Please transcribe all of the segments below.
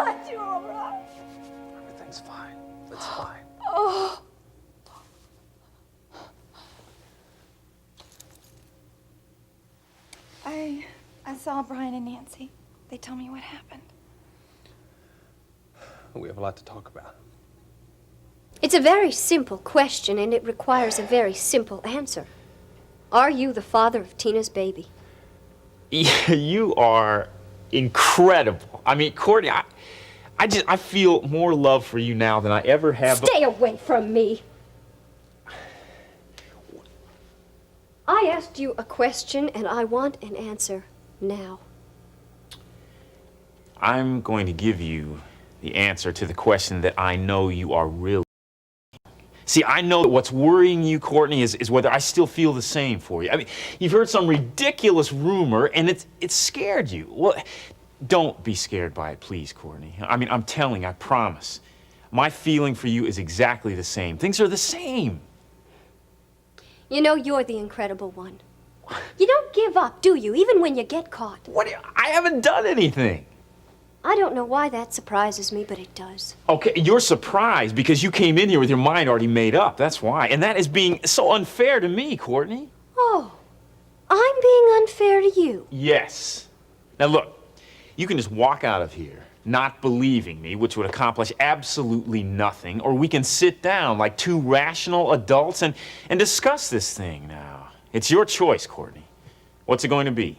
God, you're all right. Everything's fine. It's fine. Oh. I saw Brian and Nancy. They told me what happened. We have a lot to talk about. It's a very simple question, and it requires a very simple answer. Are you the father of Tina's baby? You are incredible. I mean, Courtney, I feel more love for you now than I ever have. Stay away from me. I asked you a question, and I want an answer now. I'm going to give you the answer to the question that I know you are really. See, I know that what's worrying you, Courtney, is whether I still feel the same for you. I mean, you've heard some ridiculous rumor, and it's scared you. Well, don't be scared by it, please, Courtney. I mean, I'm telling, I promise. My feeling for you is exactly the same. Things are the same. You know, you're the incredible one. You don't give up, do you, even when you get caught? I haven't done anything. I don't know why that surprises me, but it does. Okay, you're surprised because you came in here with your mind already made up. That's why. And that is being so unfair to me, Courtney. Oh, I'm being unfair to you. Yes. Now look, you can just walk out of here not believing me, which would accomplish absolutely nothing, or we can sit down like two rational adults and discuss this thing now. It's your choice, Courtney. What's it going to be?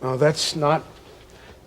No, that's not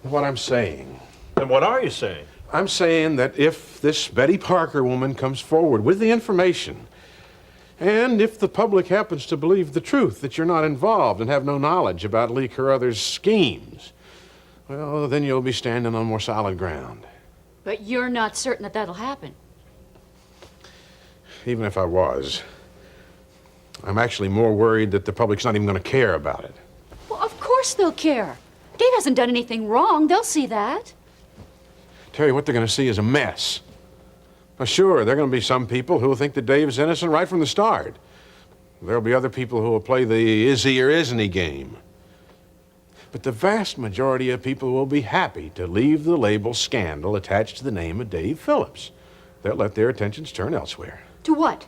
what I'm saying. Then what are you saying? I'm saying that if this Betty Parker woman comes forward with the information, and if the public happens to believe the truth, that you're not involved and have no knowledge about Lee Carruthers' schemes, well, then you'll be standing on more solid ground. But you're not certain that that'll happen. Even if I was, I'm actually more worried that the public's not even going to care about it. Well, of course they'll care. Dave hasn't done anything wrong. They'll see that. Terry, what they're going to see is a mess. Now, sure, there are going to be some people who will think that Dave's innocent right from the start. There'll be other people who will play the is he or isn't he game. But the vast majority of people will be happy to leave the label scandal attached to the name of Dave Phillips. They'll let their attentions turn elsewhere. To what?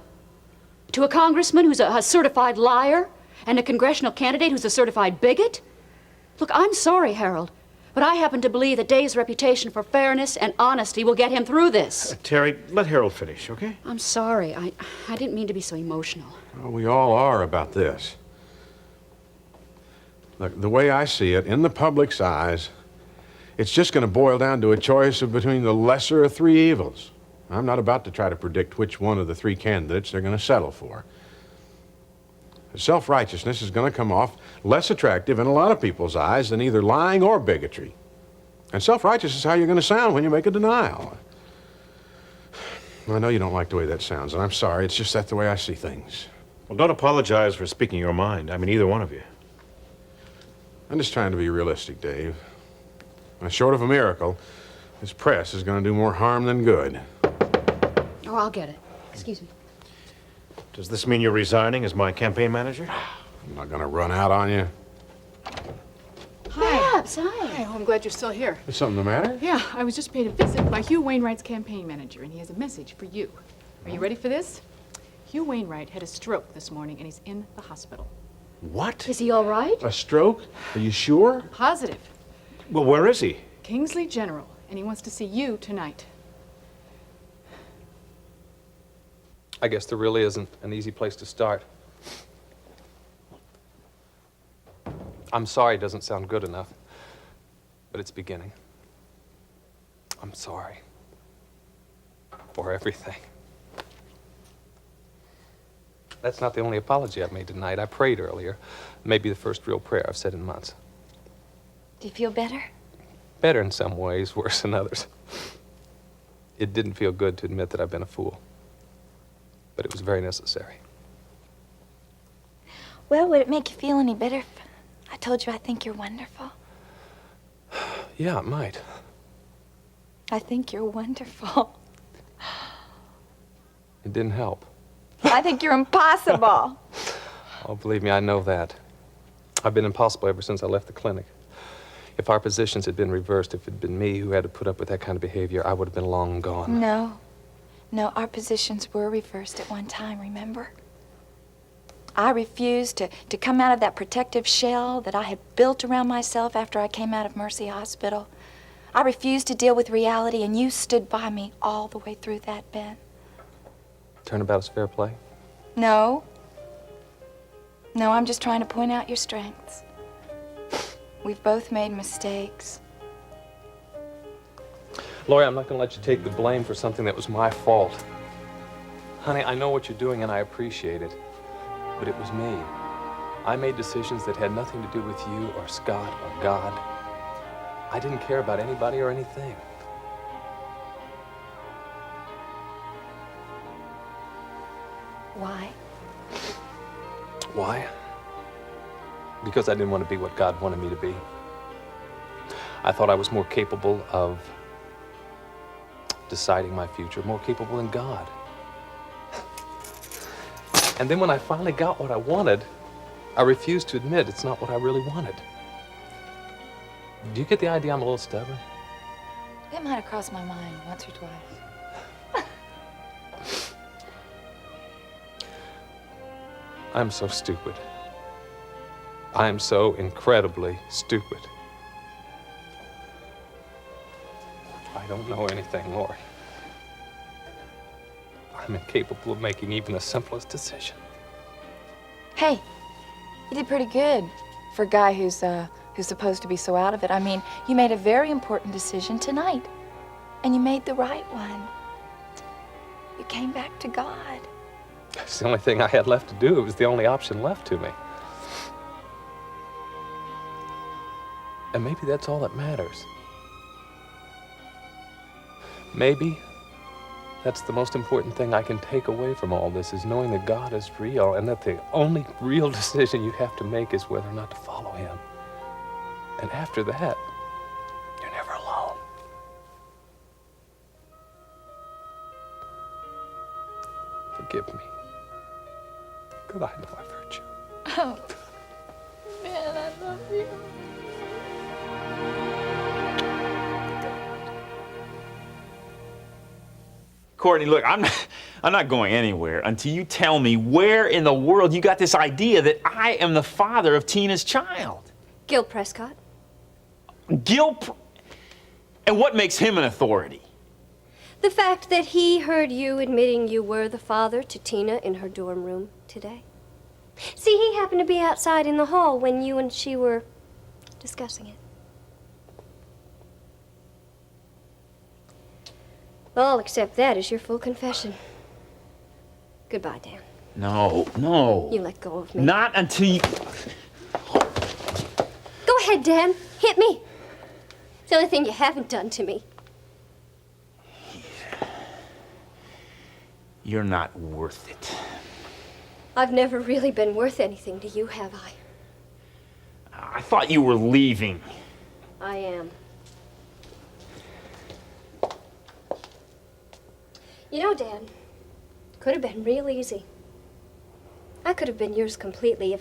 To a congressman who's a certified liar? And a congressional candidate who's a certified bigot? Look, I'm sorry, Harold, but I happen to believe that Dave's reputation for fairness and honesty will get him through this. Terry, let Harold finish, okay? I'm sorry. I didn't mean to be so emotional. Well, we all are about this. Look, the way I see it, in the public's eyes, it's just going to boil down to a choice between the lesser of three evils. I'm not about to try to predict which one of the three candidates they're going to settle for. Self-righteousness is going to come off less attractive in a lot of people's eyes than either lying or bigotry. And self-righteous is how you're going to sound when you make a denial. I know you don't like the way that sounds, and I'm sorry. It's just that's the way I see things. Well, don't apologize for speaking your mind. I mean, either one of you. I'm just trying to be realistic, Dave. Short of a miracle, this press is going to do more harm than good. Oh, I'll get it. Excuse me. Does this mean you're resigning as my campaign manager? I'm not going to run out on you. Hi. Babs, hi. Hi, oh, I'm glad you're still here. Is something the matter? Yeah, I was just paid a visit by Hugh Wainwright's campaign manager, and he has a message for you. Are you ready for this? Hugh Wainwright had a stroke this morning, and he's in the hospital. What? Is he all right? A stroke? Are you sure? Positive. Well, where is he? Kingsley General, and he wants to see you tonight. I guess there really isn't an easy place to start. I'm sorry doesn't sound good enough, but it's beginning. I'm sorry for everything. That's not the only apology I've made tonight. I prayed earlier. Maybe the first real prayer I've said in months. Do you feel better? Better in some ways, worse in others. It didn't feel good to admit that I've been a fool, but it was very necessary. Well, would it make you feel any better if I told you I think you're wonderful? Yeah, it might. I think you're wonderful. It didn't help. I think you're impossible. Oh, believe me, I know that. I've been impossible ever since I left the clinic. If our positions had been reversed, if it had been me who had to put up with that kind of behavior, I would have been long gone. No. No, our positions were reversed at one time, remember? I refused to come out of that protective shell that I had built around myself after I came out of Mercy Hospital. I refused to deal with reality, and you stood by me all the way through that, Ben. Turnabout is fair play? No. No, I'm just trying to point out your strengths. We've both made mistakes. Lori, I'm not going to let you take the blame for something that was my fault. Honey, I know what you're doing, and I appreciate it. But it was me. I made decisions that had nothing to do with you or Scott or God. I didn't care about anybody or anything. Why? Why? Because I didn't want to be what God wanted me to be. I thought I was more capable of deciding my future, more capable than God. And then when I finally got what I wanted, I refused to admit it's not what I really wanted. Do you get the idea I'm a little stubborn? That might have crossed my mind once or twice. I'm so stupid. I am so incredibly stupid. I don't know anything, Lori. I'm incapable of making even the simplest decision. Hey, you did pretty good for a guy who's supposed to be so out of it. I mean, you made a very important decision tonight, and you made the right one. You came back to God. It's the only thing I had left to do. It was the only option left to me. And maybe that's all that matters. Maybe that's the most important thing I can take away from all this, is knowing that God is real and that the only real decision you have to make is whether or not to follow him. And after that, you're never alone. Forgive me. Because I know I've hurt you. Oh, man, I love you. Courtney, look, I'm not going anywhere until you tell me where in the world you got this idea that I am the father of Tina's child. Gil Prescott. And what makes him an authority? The fact that he heard you admitting you were the father to Tina in her dorm room today. See, he happened to be outside in the hall when you and she were discussing it. All except that is your full confession. Goodbye, Dan. No. You let go of me. Not until you... Go ahead, Dan. Hit me. It's the only thing you haven't done to me. You're not worth it. I've never really been worth anything to you, have I? I thought you were leaving. I am. You know, Dan, could have been real easy. I could have been yours completely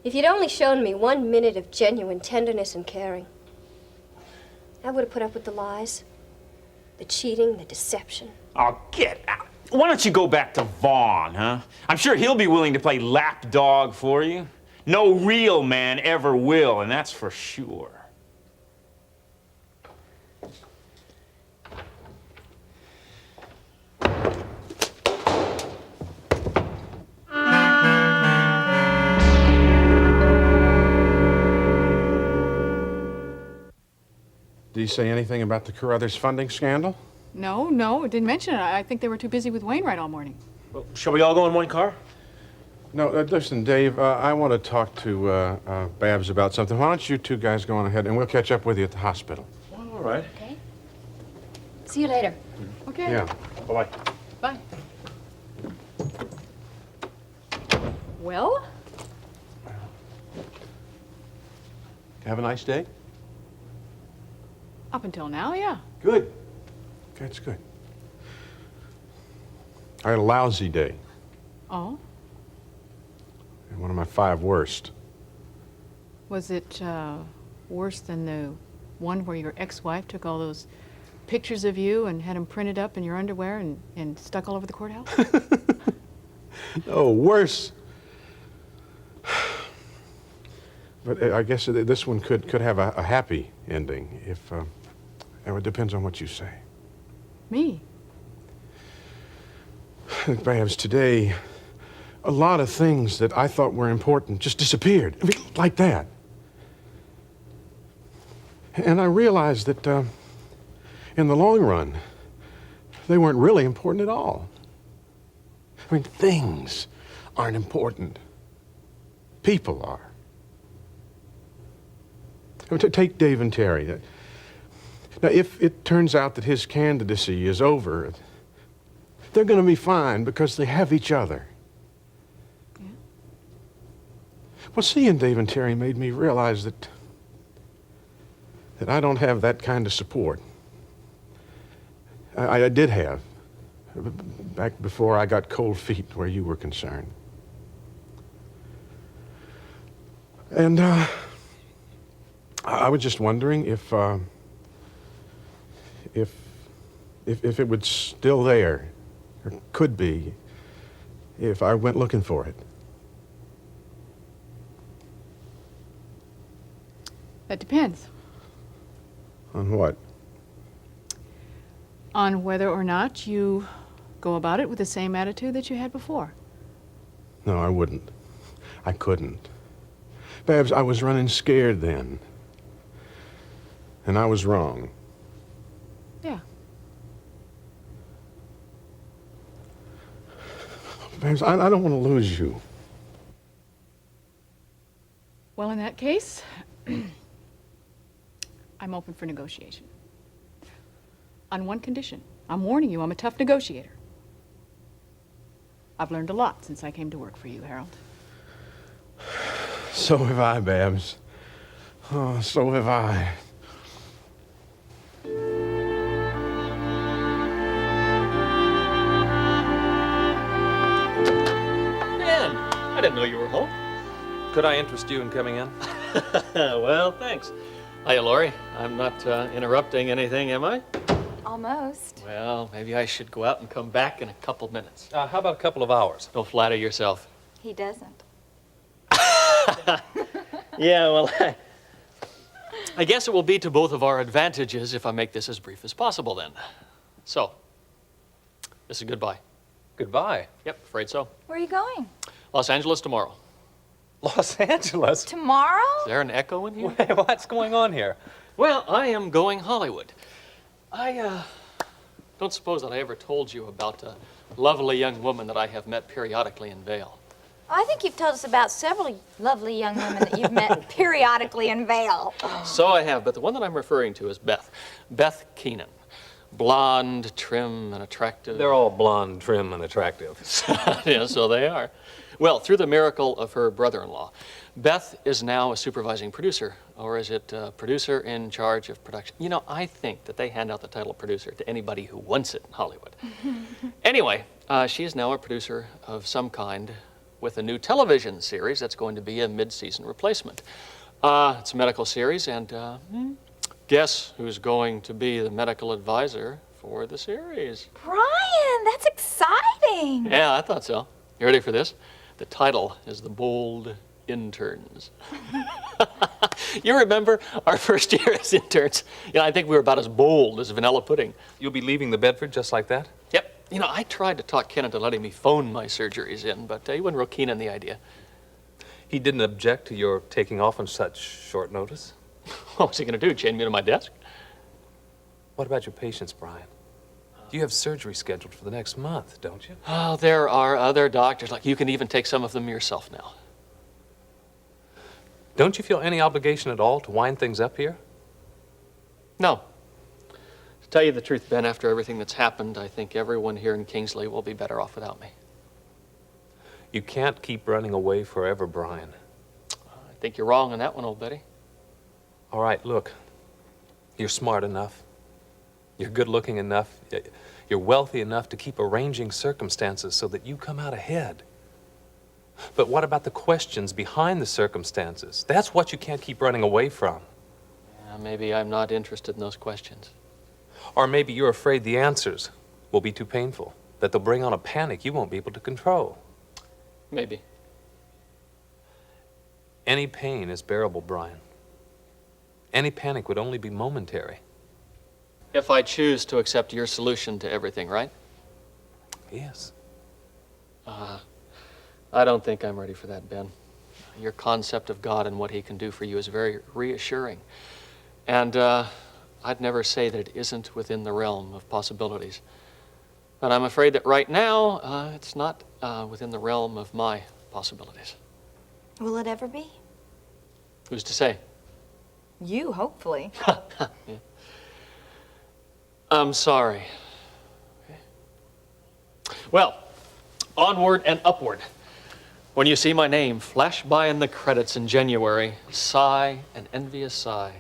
if you'd only shown me 1 minute of genuine tenderness and caring. I would have put up with the lies, the cheating, the deception. Oh, get out. Why don't you go back to Vaughn, huh? I'm sure he'll be willing to play lapdog for you. No real man ever will, and that's for sure. Did he say anything about the Carruthers funding scandal? No, it didn't mention it. I think they were too busy with Wainwright all morning. Well, shall we all go in one car? No, listen, Dave, I want to talk to Babs about something. Why don't you two guys go on ahead, and we'll catch up with you at the hospital. Well, all right. Okay. See you later. Okay. Yeah. Bye-bye. Bye. Well, Have a nice day? up until now, yeah. Good. That's good. I had a lousy day. Oh, One of my 5 worst. was it worse than the one where your ex-wife took all those pictures of you and had them printed up in your underwear and stuck all over the courthouse? Oh, worse. But I guess this one could have a happy ending if, it depends on what you say. Me? Babs, today, a lot of things that I thought were important just disappeared. I mean, like that. And I realized that, in the long run, they weren't really important at all. I mean, things aren't important. People are. I mean, take Dave and Terry. Now, if it turns out that his candidacy is over, they're going to be fine because they have each other. Yeah. Well, seeing Dave and Terry made me realize that I don't have that kind of support. I did have, back before I got cold feet where you were concerned. And I was just wondering if it was still there, or could be, if I went looking for it. That depends On what? on whether or not you go about it with the same attitude that you had before. No, I wouldn't. I couldn't. Babs, I was running scared then. And I was wrong. Yeah. Babs, I don't want to lose you. Well, in that case, I'm open for negotiation. On one condition. I'm warning you, I'm a tough negotiator. I've learned a lot since I came to work for you, Harold. So have I, Babs. Oh, so have I. Dan, I didn't know you were home. Could I interest you in coming in? Well, thanks. Hiya, Lori. I'm not interrupting anything, am I? Almost. Well, maybe I should go out and come back in a couple minutes. How about a couple of hours? Don't flatter yourself. He doesn't. Yeah, well, I guess it will be to both of our advantages if I make this as brief as possible then. So, this is goodbye. Goodbye. Yep, afraid so. Where are you going? Los Angeles tomorrow. Los Angeles? Tomorrow? Is there an echo in here? Wait, what's going on here? Well, I am going Hollywood. I don't suppose that I ever told you about a lovely young woman that I have met periodically in Vail. I think you've told us about several lovely young women that you've met periodically in Vail. So I have, but the one that I'm referring to is Beth. Beth Keenan. Blonde, trim, and attractive. They're all blonde, trim, and attractive. Yeah, so they are. Well, through the miracle of her brother-in-law, Beth is now a supervising producer, or is it producer in charge of production? You know, I think that they hand out the title of producer to anybody who wants it in Hollywood. Anyway, she is now a producer of some kind with a new television series that's going to be a mid-season replacement. It's a medical series, and guess who's going to be the medical advisor for the series? Brian, that's exciting. Yeah, I thought so. You ready for this? The title is The Bold Interns. You remember our first year as interns? You know, I think we were about as bold as vanilla pudding. You'll be leaving the Bedford just like that? Yep. You know, I tried to talk Ken into letting me phone my surgeries in, but he wasn't real keen on the idea. He didn't object to your taking off on such short notice? What was he going to do, chain me to my desk? What about your patients, Brian? You have surgery scheduled for the next month, don't you? Oh, there are other doctors. Like, you can even take some of them yourself now. Don't you feel any obligation at all to wind things up here? No. To tell you the truth, Ben, after everything that's happened, I think everyone here in Kingsley will be better off without me. You can't keep running away forever, Brian. I think you're wrong on that one, old Betty. All right, look. You're smart enough. You're good-looking enough. You're wealthy enough to keep arranging circumstances so that you come out ahead. But what about the questions behind the circumstances? That's what you can't keep running away from. Yeah, maybe I'm not interested in those questions. Or maybe you're afraid the answers will be too painful, that they'll bring on a panic you won't be able to control. Maybe. Any pain is bearable, Brian. Any panic would only be momentary. If I choose to accept your solution to everything, right? Yes. I don't think I'm ready for that, Ben. Your concept of God and what he can do for you is very reassuring. And I'd never say that it isn't within the realm of possibilities. But I'm afraid that right now, it's not within the realm of my possibilities. Will it ever be? Who's to say? You, hopefully. Yeah. I'm sorry. Okay. Well, onward and upward. When you see my name flash by in the credits in January, sigh an envious sigh.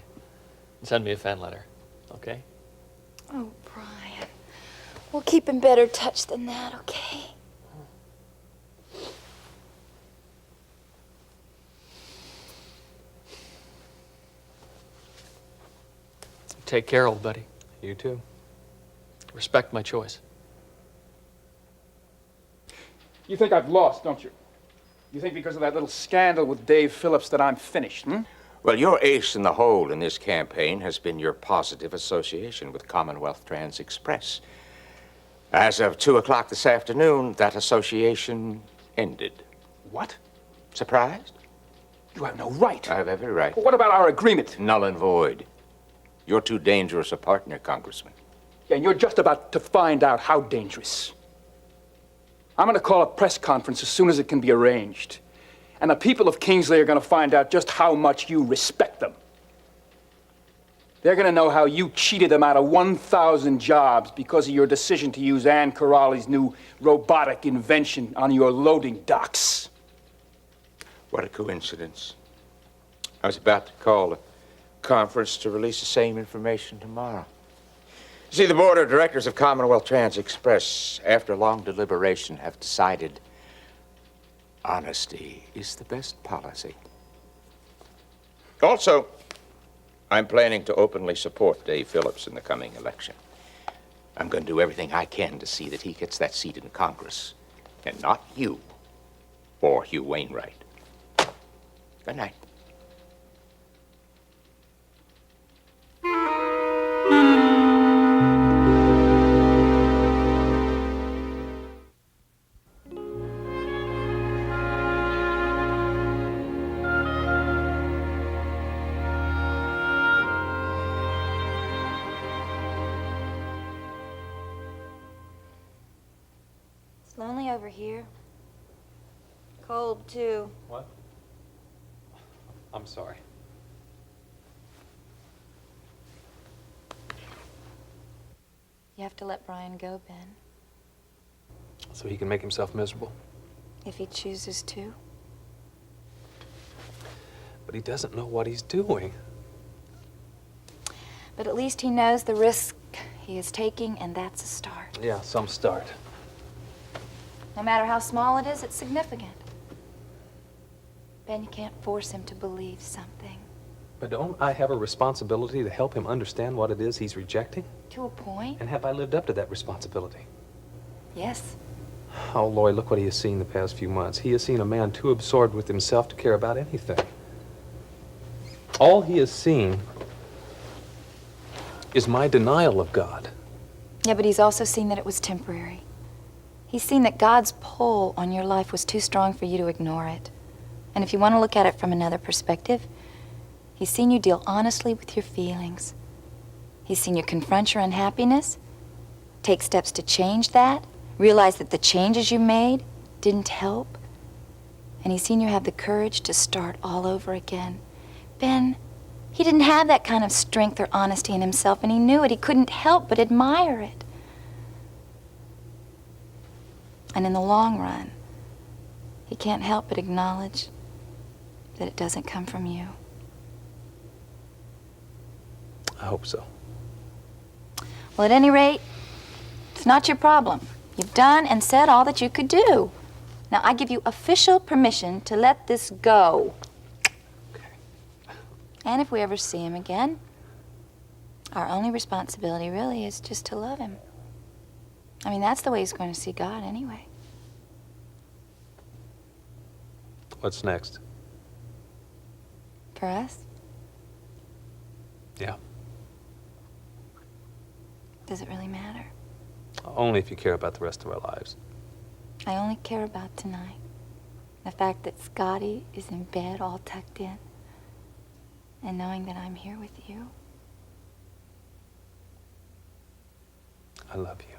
And send me a fan letter, okay? Oh, Brian. We'll keep in better touch than that, okay? Take care, old buddy. You too. Respect my choice. You think I've lost, don't you? You think because of that little scandal with Dave Phillips that I'm finished, hmm? Well, your ace in the hole in this campaign has been your positive association with Commonwealth Trans Express. As of 2 o'clock this afternoon, that association ended. What? Surprised? You have no right. I have every right. But what about our agreement? Null and void. You're too dangerous a partner, Congressman. Yeah, and you're just about to find out how dangerous. I'm going to call a press conference as soon as it can be arranged. And the people of Kingsley are going to find out just how much you respect them. They're going to know how you cheated them out of 1,000 jobs because of your decision to use Ann Coralli's new robotic invention on your loading docks. What a coincidence. I was about to call a conference to release the same information tomorrow. See, the board of directors of Commonwealth Trans Express, after long deliberation, have decided honesty is the best policy. Also, I'm planning to openly support Dave Phillips in the coming election. I'm going to do everything I can to see that he gets that seat in Congress, and not you or Hugh Wainwright. Good night. It's lonely over here. Cold, too. What? I'm sorry. You have to let Brian go, Ben, So he can make himself miserable? if he chooses to. But he doesn't know what he's doing. But at least he knows the risk he is taking, and that's a start. Yeah, some start. No matter how small it is, it's significant. Ben, you can't force him to believe something. But don't I have a responsibility to help him understand what it is he's rejecting? To a point, And have I lived up to that responsibility? yes. Oh, Lloyd, look what he has seen the past few months. He has seen a man too absorbed with himself to care about anything. All he has seen is my denial of God. Yeah, but he's also seen that it was temporary. He's seen that God's pull on your life was too strong for you to ignore it. And if you want to look at it from another perspective, he's seen you deal honestly with your feelings. He's seen you confront your unhappiness, take steps to change that, realize that the changes you made didn't help, and he's seen you have the courage to start all over again. Ben, he didn't have that kind of strength or honesty in himself, and he knew it. He couldn't help but admire it. And in the long run, he can't help but acknowledge that it doesn't come from you. I hope so. Well, at any rate, it's not your problem. You've done and said all that you could do. Now, I give you official permission to let this go. And if we ever see him again, our only responsibility really is just to love him. I mean, that's the way he's going to see God anyway. What's next? For us, Yeah. does it really matter? Only if you care about the rest of our lives. I only care about tonight. The fact that Scotty is in bed all tucked in. And knowing that I'm here with you. I love you.